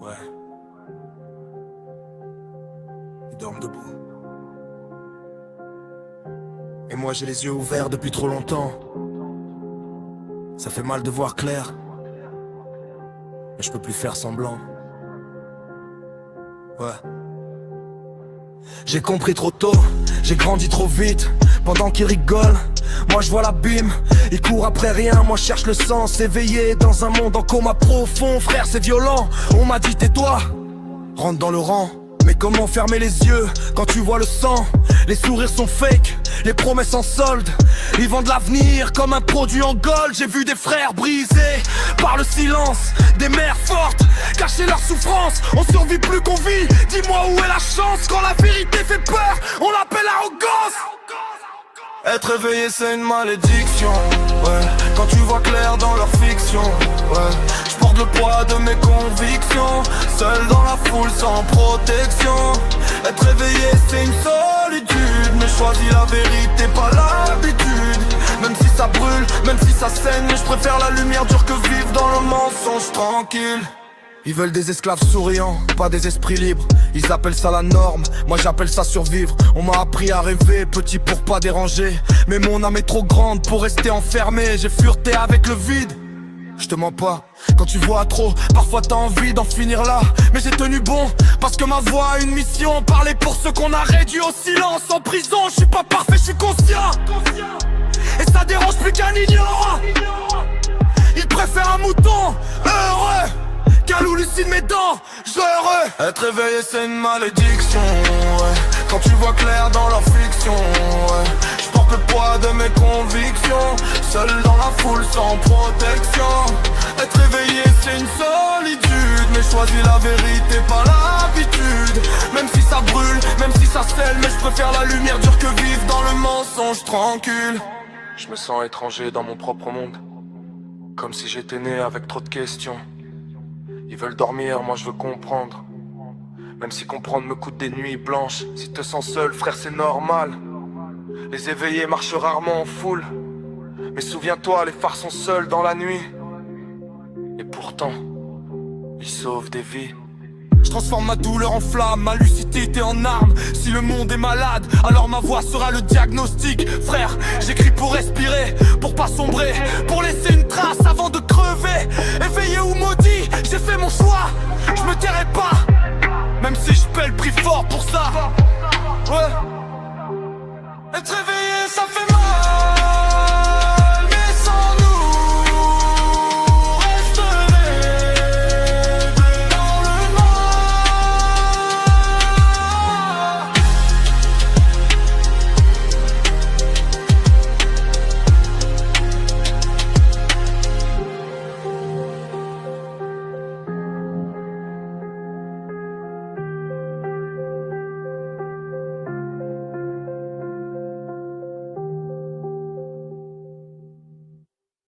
Ouais. Ils dorment debout. Et moi j'ai les yeux ouverts depuis trop longtemps. Ça fait mal de voir clair, mais je peux plus faire semblant. Ouais. J'ai compris trop tôt, j'ai grandi trop vite. Pendant qu'ils rigolent, moi je vois l'abîme. Ils courent après rien, moi je cherche le sens. Éveillé dans un monde en coma profond. Frère c'est violent, on m'a dit tais-toi, rentre dans le rang. Mais comment fermer les yeux quand tu vois le sang? Les sourires sont fake, les promesses en solde. Ils vendent l'avenir comme un produit en gold. J'ai vu des frères brisés par le silence, des mères fortes cacher leur souffrance. On survit plus qu'on vit, dis-moi où est la chance? Quand la vérité fait peur, on l'appelle arrogance. Être éveillé c'est une malédiction, ouais. Quand tu vois clair dans leur fiction, ouais. Je porte le poids de mes convictions, seul dans la foule sans protection. Être éveillé c'est une solitude, mais choisis la vérité, pas l'habitude. Même si ça brûle, même si ça saigne, mais je préfère la lumière dure que vivre dans le mensonge tranquille. Ils veulent des esclaves souriants, pas des esprits libres. Ils appellent ça la norme, moi j'appelle ça survivre. On m'a appris à rêver, petit pour pas déranger. Mais mon âme est trop grande pour rester enfermé. J'ai fureté avec le vide, je te mens pas. Quand tu vois trop, parfois t'as envie d'en finir là. Mais j'ai tenu bon, parce que ma voix a une mission. Parler pour ceux qu'on a réduit au silence. En prison, je suis pas parfait, je suis conscient. Et ça dérange plus qu'un ignorant. Ils préfèrent un mouton heureux qu'un loup lucide mes dents, je heureux. Être éveillé c'est une malédiction, ouais. Quand tu vois clair dans leur fiction, ouais. Je porte le poids de mes convictions, seul dans la foule sans protection. Être éveillé c'est une solitude, mais choisis la vérité, pas l'habitude. Même si ça brûle, même si ça scelle, mais je préfère la lumière dure que vivre dans le mensonge tranquille. Je me sens étranger dans mon propre monde, comme si j'étais né avec trop de questions. Ils veulent dormir, moi je veux comprendre. Même si comprendre me coûte des nuits blanches. Si te sens seul, frère, c'est normal. Les éveillés marchent rarement en foule. Mais souviens-toi, les phares sont seuls dans la nuit. Et pourtant, ils sauvent des vies. Je transforme ma douleur en flamme, ma lucidité en arme. Si le monde est malade, alors ma voix sera le diagnostic. Frère, j'écris pour respirer, pour pas sombrer, pour laisser une trace avant de crever. Éveillé